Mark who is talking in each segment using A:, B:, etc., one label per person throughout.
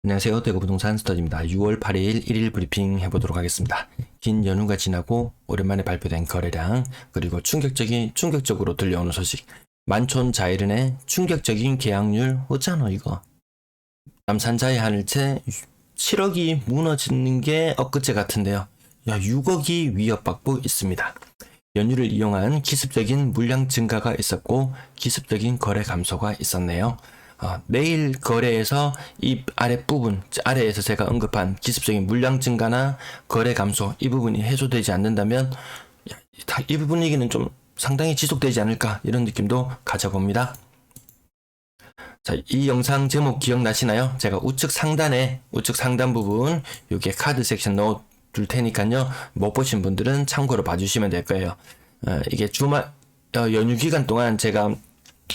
A: 안녕하세요. 대구부동산 스터디입니다. 6월 8일 1일 브리핑 해보도록 하겠습니다. 긴 연휴가 지나고 오랜만에 발표된 거래량, 그리고 충격적으로 들려오는 소식. 만촌 자이른의 충격적인 계약률 어쩌노 이거. 남산자의 하늘채 7억이 무너지는 게 엊그제 같은데요. 6억이 위협받고 있습니다. 연휴를 이용한 기습적인 물량 증가가 있었고 기습적인 거래 감소가 있었네요. 내일 거래에서 이 아래에서 제가 언급한 기습적인 물량 증가나 거래 감소, 이 부분이 해소되지 않는다면 이 분위기는 좀 상당히 지속되지 않을까, 이런 느낌도 가져봅니다. 자, 이 영상 제목 기억나시나요? 제가 우측 상단 부분 여기에 카드 섹션 넣어둘 테니까요, 못 보신 분들은 참고로 봐주시면 될 거예요. 이게 연휴 기간 동안 제가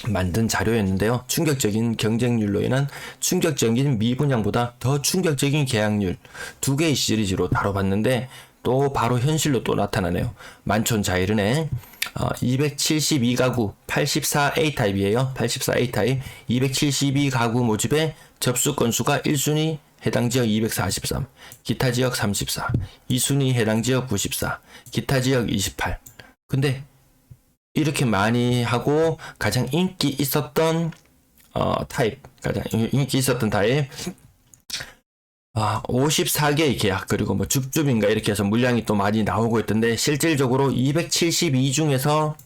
A: 만든 자료였는데요. 충격적인 경쟁률로 인한 충격적인 미분양보다 더 충격적인 계약률, 두 개의 시리즈로 다뤄봤는데 또 바로 현실로 또 나타나네요. 만촌 자이른의 272가구 84A 타입이에요. 84A 타입 272가구 모집에 접수 건수가 1순위 해당 지역 243, 기타 지역 34, 2순위 해당 지역 94, 기타 지역 28. 근데 이렇게 많이 하고 가장 인기 있었던 타입, 54개의 계약, 그리고 뭐 줍줍인가 이렇게 해서 물량이 또 많이 나오고 있던데, 실질적으로 272 중에서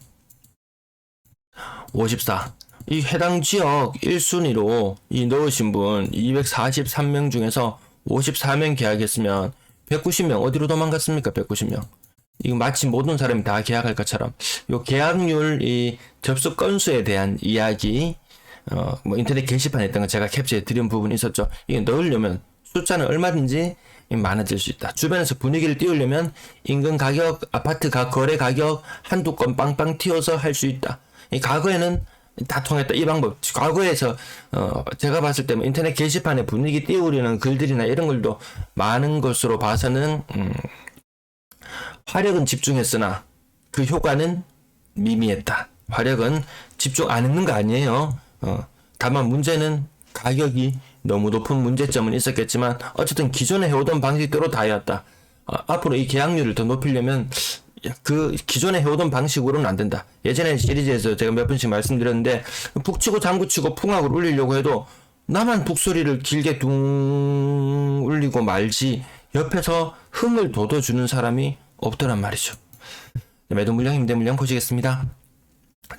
A: 54, 이 해당 지역 1순위로 이 넣으신 분 243명 중에서 54명 계약했으면 190명 어디로 도망갔습니까? 190명. 이거 마치 모든 사람이 다 계약할 것처럼, 요 계약률, 이 접수 건수에 대한 이야기, 뭐 인터넷 게시판에 있던 거 제가 캡처해 드린 부분이 있었죠. 이게 넣으려면 숫자는 얼마든지 많아질 수 있다. 주변에서 분위기를 띄우려면 인근 가격, 아파트 거래 가격 한두 건 빵빵 튀어서 할 수 있다. 이 과거에는 다 통했다, 이 방법. 과거에서 제가 봤을 때 뭐 인터넷 게시판에 분위기 띄우려는 글들이나 이런 걸도 많은 것으로 봐서는 화력은 집중했으나 그 효과는 미미했다. 화력은 집중 안 했는 거 아니에요. 다만 문제는 가격이 너무 높은 문제점은 있었겠지만 어쨌든 기존에 해오던 방식대로 다 해왔다. 앞으로 이 계약률을 더 높이려면 그 기존에 해오던 방식으로는 안 된다. 예전에 시리즈에서 제가 몇 번씩 말씀드렸는데, 북치고 장구치고 풍악을 울리려고 해도 나만 북소리를 길게 둥 울리고 말지 옆에서 흥을 돋워주는 사람이 없더란 말이죠. 매도 물량, 임대 물량 보시겠습니다.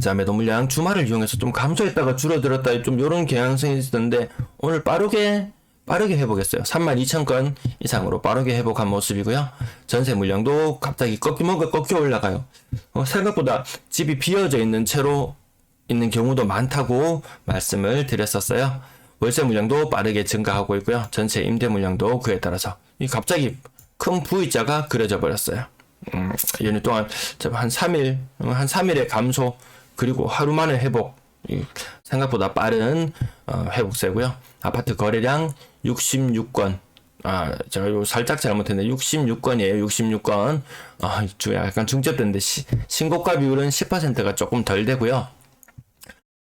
A: 자, 매도 물량 주말을 이용해서 좀 감소했다가 줄어들었다, 좀 요런 경향성이 있었는데 오늘 빠르게 해보겠어요. 32,000건 이상으로 빠르게 회복한 모습이고요. 전세 물량도 갑자기 꺾여 올라가요. 생각보다 집이 비어져 있는 채로 있는 경우도 많다고 말씀을 드렸었어요. 월세 물량도 빠르게 증가하고 있고요. 전세 임대 물량도 그에 따라서 갑자기 큰 V자가 그려져 버렸어요. 연휴 동안 한 3일의 감소, 그리고 하루 만에 회복, 생각보다 빠른 회복세고요. 아파트 거래량 66건, 제가 요 살짝 잘못했네. 66건이에요. 66건. 약간 중첩됐는데 신고가 비율은 10%가 조금 덜 되고요.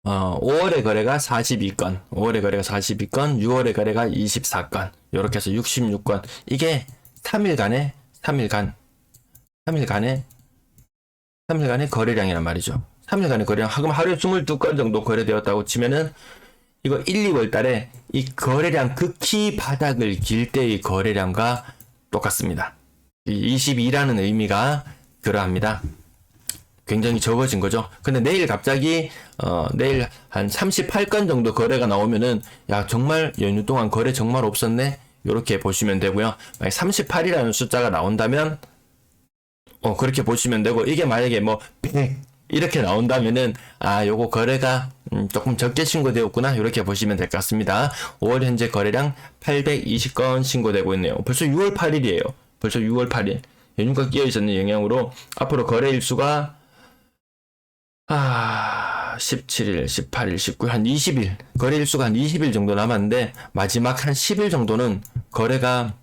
A: 5월의 거래가 42건, 6월의 거래가 24건, 요렇게 해서 66건. 이게 3일간의 거래량이란 말이죠. 3일간의 거래량, 그럼 하루에 22건 정도 거래되었다고 치면은, 이거 1, 2월 달에 이 거래량 극히 바닥을 길 때의 거래량과 똑같습니다. 이 22라는 의미가 그러합니다. 굉장히 적어진 거죠. 근데 내일 갑자기 내일 한 38건 정도 거래가 나오면은, 야, 정말 연휴 동안 거래 정말 없었네, 요렇게 보시면 되고요. 만약 38이라는 숫자가 나온다면 그렇게 보시면 되고, 이게 만약에 뭐 100 이렇게 나온다면은 요거 거래가 조금 적게 신고되었구나, 요렇게 보시면 될 것 같습니다. 5월 현재 거래량 820건 신고되고 있네요. 벌써 6월 8일이에요. 벌써 6월 8일. 연휴가 끼어 있었는 영향으로 앞으로 거래 일수가 17일, 18일, 19일, 한 20일, 거래 일수가 한 20일 정도 남았는데, 마지막 한 10일 정도는 거래가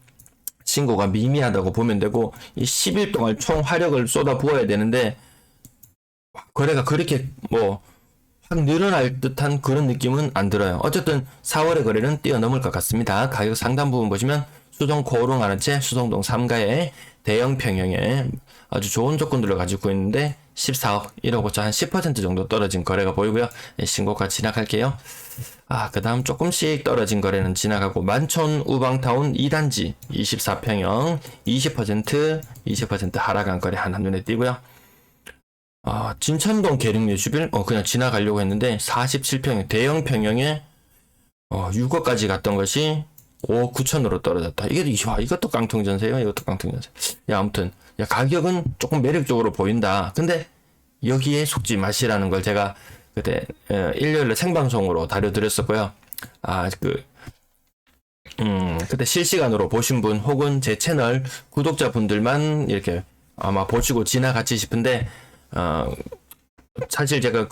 A: 신고가 미미하다고 보면 되고, 이 10일 동안 총 화력을 쏟아 부어야 되는데, 거래가 그렇게 확 늘어날 듯한 그런 느낌은 안 들어요. 어쨌든 4월의 거래는 뛰어넘을 것 같습니다. 가격 상단 부분 보시면 수성 코오롱 아르체 수성동 3가의 대형 평형에 아주 좋은 조건들을 가지고 있는데 14억 1억 5천 한 10% 정도 떨어진 거래가 보이고요. 신고가 지나갈게요. 그 다음 조금씩 떨어진 거래는 지나가고 만촌 우방타운 2단지 24평형 20% 하락한 거래 하나 눈에 띄고요. 진천동 계룡예주빌 그냥 지나가려고 했는데 47평형 대형 평형에 6억까지 갔던 것이 5억 9천으로 떨어졌다. 이것도 깡통전세요. 이것도 깡통전세. 아무튼 가격은 조금 매력적으로 보인다. 근데 여기에 속지 마시라는 걸 제가 그때 일요일에 생방송으로 다뤄드렸었고요. 그때 실시간으로 보신 분 혹은 제 채널 구독자분들만 이렇게 아마 보시고 지나갔지 싶은데 사실 제가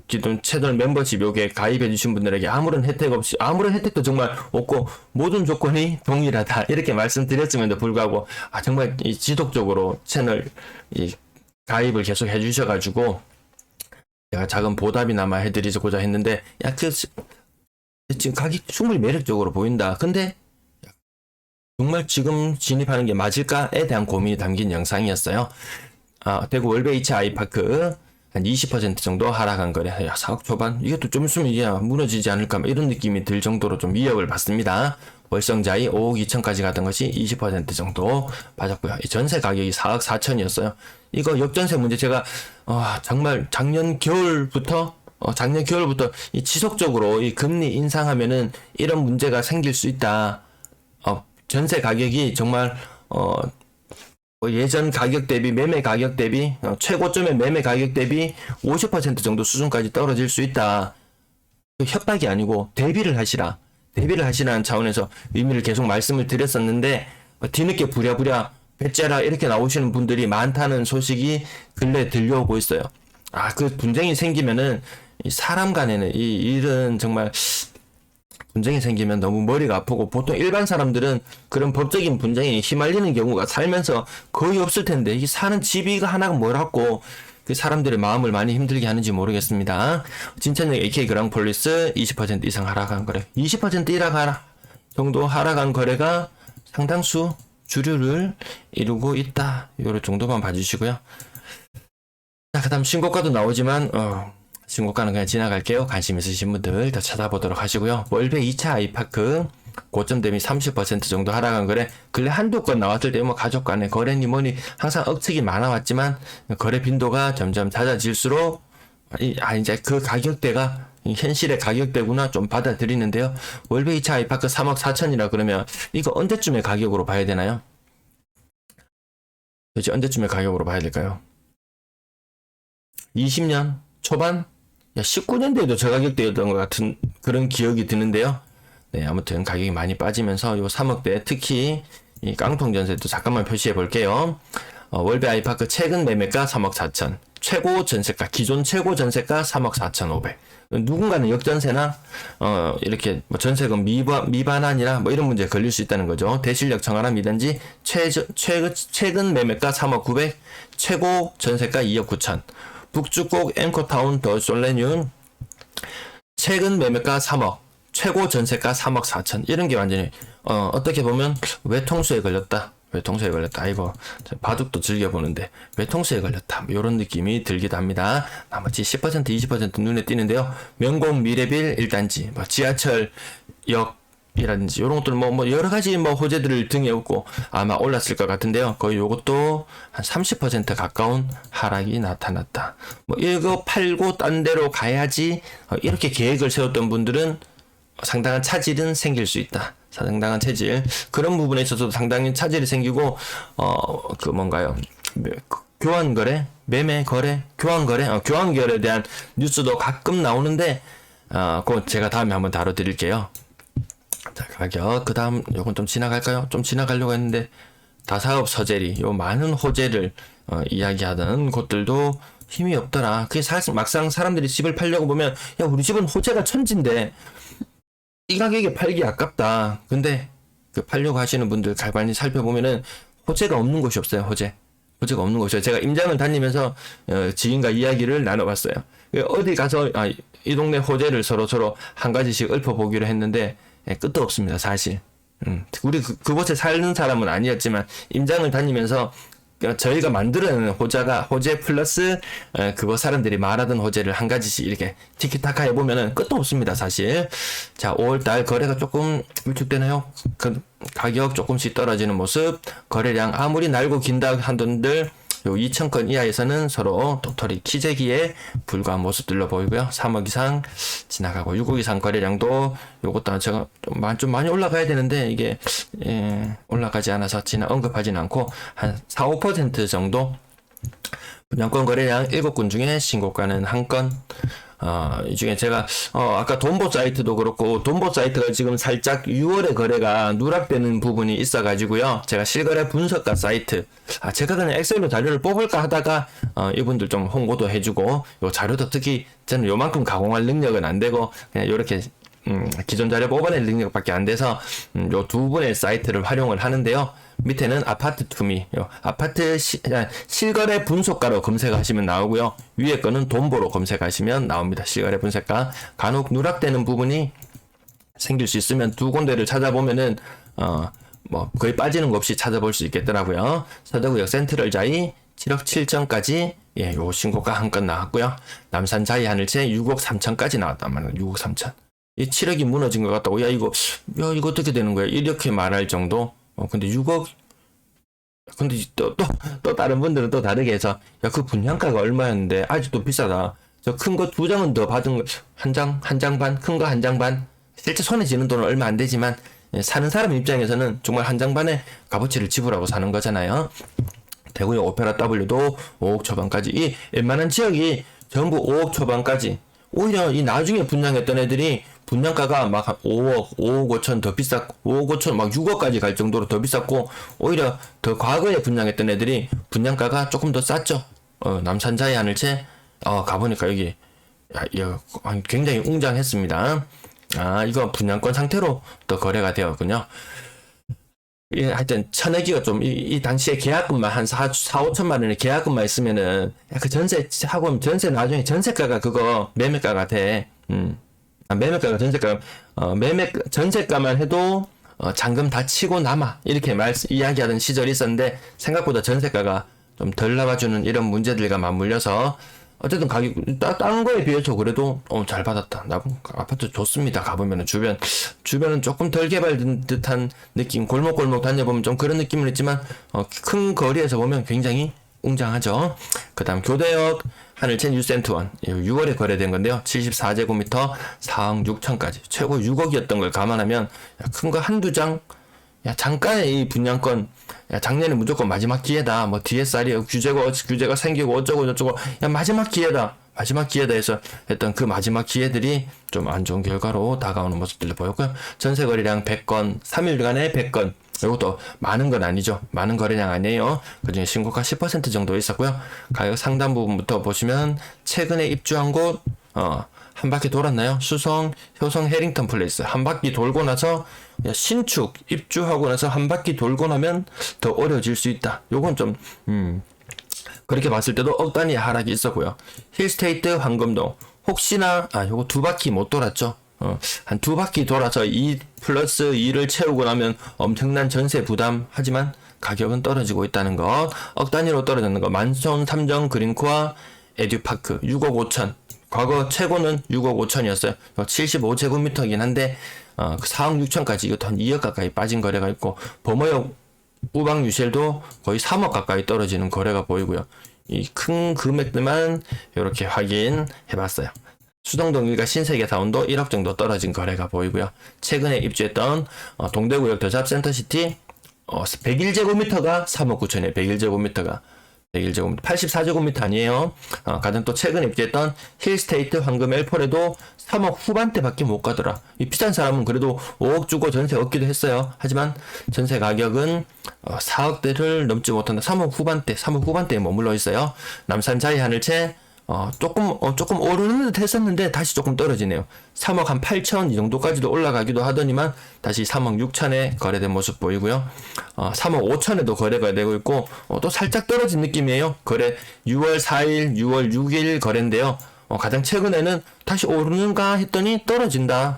A: 기존 채널 멤버십 요게 가입해주신 분들에게 아무런 혜택도 정말 없고 모든 조건이 동일하다 이렇게 말씀드렸음에도 불구하고 정말 지속적으로 채널 가입을 계속 해주셔가지고 제가 작은 보답이나마 해드리고자 했는데 지금 가격이 충분히 매력적으로 보인다. 근데 정말 지금 진입하는 게 맞을까에 대한 고민이 담긴 영상이었어요. 대구 월베 H 아이파크 한 20% 정도 하락한 거래. 4억 초반? 이것도 좀 있으면 이게 무너지지 않을까 이런 느낌이 들 정도로 좀 위협을 받습니다. 월성자이 5억 2천까지 갔던 것이 20% 정도 빠졌고요. 전세 가격이 4억 4천이었어요. 이거 역전세 문제 제가 정말 작년 겨울부터 이 지속적으로 이 금리 인상하면은 이런 문제가 생길 수 있다. 전세 가격이 정말 예전 가격 대비 매매 가격 대비 최고점의 매매 가격 대비 50% 정도 수준까지 떨어질 수 있다. 협박이 아니고 대비를 하시라는 차원에서 의미를 계속 말씀을 드렸었는데 뒤늦게 부랴부랴 배째라 이렇게 나오시는 분들이 많다는 소식이 근래 들려오고 있어요. 그 분쟁이 생기면은 사람 간에는 이 일은 정말 분쟁이 생기면 너무 머리가 아프고 보통 일반 사람들은 그런 법적인 분쟁에 휘말리는 경우가 살면서 거의 없을 텐데 이 사는 집이 하나가 뭐라고 그 사람들의 마음을 많이 힘들게 하는지 모르겠습니다. 진천역 AK 그랑폴리스 20% 이상 하락한 거래 20% 정도 하락한 거래가 상당수 주류를 이루고 있다. 요런 정도만 봐주시고요. 자, 그 다음 신고가도 나오지만 신고가는 그냥 지나갈게요. 관심 있으신 분들 더 찾아보도록 하시고요. 월베 2차 아이파크 고점 대비 30% 정도 하락한 거래 근래 한두 건 나왔을 때 가족 간의 거래니 뭐니 항상 억측이 많아왔지만 거래 빈도가 점점 잦아질수록 이제 그 가격대가 현실의 가격대구나 좀 받아들이는데요. 월베 2차 아이파크 3억 4천이라 그러면 이거 언제쯤의 가격으로 봐야 되나요? 도대체 언제쯤의 가격으로 봐야 될까요? 20년 초반? 19년대에도 저 가격대였던 것 같은 그런 기억이 드는데요. 네, 아무튼 가격이 많이 빠지면서 요 3억대 특히 이 깡통전세도 잠깐만 표시해 볼게요. 월베 아이파크 최근 매매가 3억 4천 최고 전세가 기존 최고 전세가 3억 4,500 누군가는 역전세나 이렇게 전세금 미반환이나 이런 문제에 걸릴 수 있다는 거죠. 대실력 청하람 이단지 최근 매매가 3억 900 최고 전세가 2억 9천 북주곡 앵커타운 더 솔레뇽 최근 매매가 3억 최고 전세가 3억 4천 이런 게 완전히 어떻게 보면 외통수에 걸렸다. 아이고 바둑도 즐겨보는데 외통수에 걸렸다. 이런 느낌이 들기도 합니다. 나머지 10% 20% 눈에 띄는데요. 명공 미래빌 1단지 지하철역 이라든지 이런 것들 여러 가지 호재들을 등에 업고 아마 올랐을 것 같은데요. 거의 요것도 한 30% 가까운 하락이 나타났다. 이거 팔고 딴 데로 가야지 이렇게 계획을 세웠던 분들은 상당한 차질은 생길 수 있다. 상당한 차질 그런 부분에 있어서도 상당히 차질이 생기고 교환거래 매매 거래 교환거래에 대한 뉴스도 가끔 나오는데 그건 제가 다음에 한번 다뤄드릴게요. 자, 가격 그 다음 요건 좀 지나갈까요? 좀 지나가려고 했는데 다사업 서재리 요 많은 호재를 이야기하던 곳들도 힘이 없더라. 그게 막상 사람들이 집을 팔려고 보면 우리 집은 호재가 천진데 이 가격에 팔기 아깝다. 근데 그 팔려고 하시는 분들 가만히 살펴보면은 호재가 없는 곳이 없어요. 호재 호재가 없는 곳이죠. 제가 임장을 다니면서 지인과 이야기를 나눠봤어요. 어디 가서 이 동네 호재를 서로 한 가지씩 읊어보기로 했는데 끝도 없습니다, 사실. 우리 그곳에 사는 사람은 아니었지만 임장을 다니면서 저희가 만들어내는 호재 플러스 그거 사람들이 말하던 호재를 한 가지씩 이렇게 티키타카 해보면은 끝도 없습니다, 사실. 자, 5월달 거래가 조금 위축되나요? 가격 조금씩 떨어지는 모습, 거래량 아무리 날고 긴다 한들 요 2,000건 이하에서는 서로 도토리 키재기에 불과한 모습들로 보이고요. 3억 이상 지나가고 6억 이상 거래량도 요것도 제가 좀 많이 올라가야 되는데 이게 올라가지 않아서 언급하지는 않고 한 4, 5% 정도. 분양권 거래량 7건 중에 신고가는 1건. 이 중에 제가, 아까 돈보 사이트도 그렇고, 돈보 사이트가 지금 살짝 6월에 거래가 누락되는 부분이 있어가지고요. 제가 실거래 분석가 사이트, 제가 그냥 엑셀로 자료를 뽑을까 하다가, 이분들 좀 홍보도 해주고, 요 자료도 특히 저는 요만큼 가공할 능력은 안 되고, 그냥 요렇게, 기존 자료 뽑아낼 능력밖에 안 돼서, 요 두 분의 사이트를 활용을 하는데요. 밑에는 아파트 투미, 아파트 실거래 분석가로 검색하시면 나오고요. 위에 거는 돈보로 검색하시면 나옵니다. 실거래 분석가. 간혹 누락되는 부분이 생길 수 있으면 두 군데를 찾아보면은 거의 빠지는 거 없이 찾아볼 수 있겠더라고요. 서대구역 센트럴자이 7억 7천까지 요 신고가 한 건 나왔고요. 남산자이 하늘채 6억 3천까지 나왔단 말이에요. 6억 3천. 이 7억이 무너진 것 같다고. 이거 어떻게 되는 거야? 이렇게 말할 정도. 근데 6억, 근데 또 다른 분들은 또 다르게 해서, 그 분양가가 얼마였는데, 아직도 비싸다. 저 큰 거 2장은 더 받은 거, 한 장 반, 큰 거 한 장 반. 실제 손에 쥐는 돈은 얼마 안 되지만, 사는 사람 입장에서는 정말 한 장 반의 값어치를 지불하고 사는 거잖아요. 대구역 오페라 W도 5억 초반까지, 이 웬만한 지역이 전부 5억 초반까지, 오히려 이 나중에 분양했던 애들이 분양가가 막 5억 5천 더 비쌌고 5억 5천 막 6억까지 갈 정도로 더 비쌌고 오히려 더 과거에 분양했던 애들이 분양가가 조금 더 쌌죠. 남산자이 하늘채 가보니까 여기 굉장히 웅장했습니다. 이거 분양권 상태로 또 거래가 되었군요. 하여튼 천억이가 좀 이 당시에 계약금만 한 4, 5천만 원의 계약금만 있으면은 그 전세 하고 전세 나중에 전세가가 그거 매매가가 돼. 매매가가 전세가 전세가만 해도 잔금 다 치고 남아 이렇게 이야기하던 시절이 있었는데 생각보다 전세가가 좀 덜 나와주는 이런 문제들과 맞물려서 어쨌든 가격 다른 거에 비해서 그래도 잘 받았다. 아파트 좋습니다. 가보면은 주변은 조금 덜 개발된 듯한 느낌, 골목골목 다녀보면 좀 그런 느낌을 했지만 큰 거리에서 보면 굉장히 웅장하죠. 그 다음 교대역 하늘채 뉴센트원 6월에 거래된 건데요. 74제곱미터 4억 6천까지 최고 6억이었던 걸 감안하면 큰 거 한두 장, 잠깐의 이 분양권, 작년에 무조건 마지막 기회다. 뭐 DSR이 규제가 생기고 어쩌고 저쩌고, 마지막 기회다 해서 했던 그 마지막 기회들이 좀 안 좋은 결과로 다가오는 모습들을 보였고요. 전세 거래량 100건, 3일간에 100건. 이것도 많은 건 아니죠. 많은 거래량 아니에요. 그중에 신고가 10% 정도 있었고요. 가격 상단 부분부터 보시면 최근에 입주한 곳, 한 바퀴 돌았나요? 수성, 효성, 해링턴 플레이스. 한 바퀴 돌고 나서 신축 입주하고 나서 한 바퀴 돌고 나면 더 어려워질 수 있다. 요건 좀 그렇게 봤을 때도 억 단위 하락이 있었고요. 힐스테이트 황금동 혹시나 요거 두 바퀴 못 돌았죠. 한 두 바퀴 돌아서 2 플러스 2를 채우고 나면 엄청난 전세 부담. 하지만 가격은 떨어지고 있다는 것. 억 단위로 떨어졌는 것. 만촌 삼정 그린코아 에듀파크 6억 5천. 과거 최고는 6억 5천이었어요. 75제곱미터이긴 한데 4억 6천까지 이것도 한 2억 가까이 빠진 거래가 있고 범어역 우방 유실도 거의 3억 가까이 떨어지는 거래가 보이고요. 이 큰 금액들만 이렇게 확인해봤어요. 수동동 일가 신세계타운도 1억 정도 떨어진 거래가 보이고요. 최근에 입주했던 동대구역 더잡 센터시티 101제곱미터가 3억 9천이에요. 101제곱미터가 84제곱미터 아니에요. 가장 또 최근에 입주했던 힐스테이트 황금 엘폴에도 3억 후반대밖에 못 가더라. 이 비싼 사람은 그래도 5억 주고 전세 얻기도 했어요. 하지만 전세 가격은 4억대를 넘지 못한다. 3억 후반대에 머물러 있어요. 남산자이 하늘채 조금 오르는 듯 했었는데 다시 조금 떨어지네요. 3억 한 8천 이 정도까지도 올라가기도 하더니만 다시 3억 6천에 거래된 모습 보이고요. 3억 5천에도 거래가 되고 있고 또 살짝 떨어진 느낌이에요. 거래 6월 4일, 6월 6일 거래인데요. 가장 최근에는 다시 오르는가 했더니 떨어진다.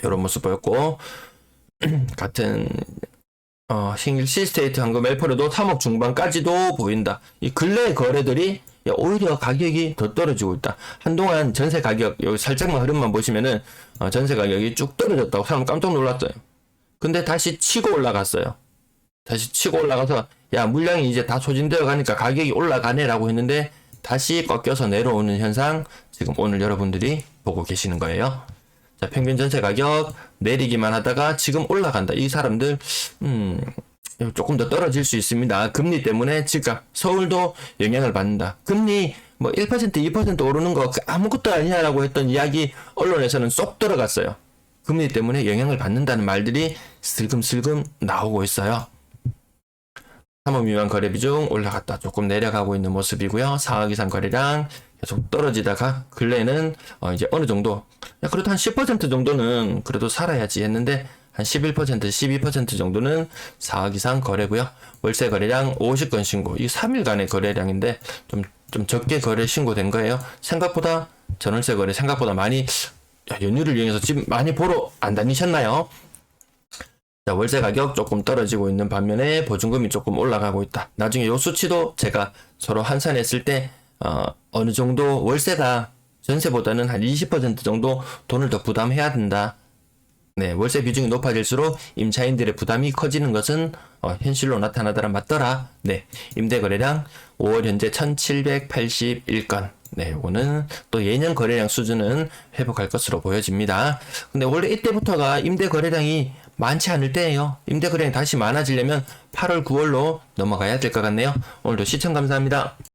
A: 이런 모습 보였고 같은 신길 시스테이트 황금 L4도 3억 중반까지도 보인다. 이 근래 거래들이 오히려 가격이 더 떨어지고 있다. 한동안 전세 가격 여기 살짝만 흐름만 보시면은 전세 가격이 쭉 떨어졌다고 사람 깜짝 놀랐어요. 근데 다시 치고 올라갔어요. 다시 치고 올라가서 야 물량이 이제 다 소진되어 가니까 가격이 올라가네라고 했는데 다시 꺾여서 내려오는 현상 지금 오늘 여러분들이 보고 계시는 거예요. 자, 평균 전세 가격 내리기만 하다가 지금 올라간다. 이 사람들 조금 더 떨어질 수 있습니다. 금리 때문에 집값 서울도 영향을 받는다. 금리 뭐 1% 2% 오르는 거 아무것도 아니야라고 했던 이야기 언론에서는 쏙 들어갔어요. 금리 때문에 영향을 받는다는 말들이 슬금슬금 나오고 있어요. 3억 미만 거래 비중 올라갔다 조금 내려가고 있는 모습이고요. 4억 이상 거래량 계속 떨어지다가 근래는 이제 어느 정도 그래도 한 10% 정도는 그래도 살아야지 했는데 한 11%, 12% 정도는 4억 이상 거래고요. 월세 거래량 50건 신고. 이 3일간의 거래량인데 좀 적게 거래 신고된 거예요. 생각보다 전월세 거래 생각보다 많이 연휴를 이용해서 집 많이 보러 안 다니셨나요? 자, 월세 가격 조금 떨어지고 있는 반면에 보증금이 조금 올라가고 있다. 나중에 요 수치도 제가 서로 환산했을 때 어느 정도 월세가 전세보다는 한 20% 정도 돈을 더 부담해야 된다. 네, 월세 비중이 높아질수록 임차인들의 부담이 커지는 것은 현실로 나타나더라 맞더라. 네, 임대 거래량 5월 현재 1781건. 네, 이거는 또 예년 거래량 수준은 회복할 것으로 보여집니다. 근데 원래 이때부터가 임대 거래량이 많지 않을 때예요. 임대 거래량이 다시 많아지려면 8월, 9월로 넘어가야 될 것 같네요. 오늘도 시청 감사합니다.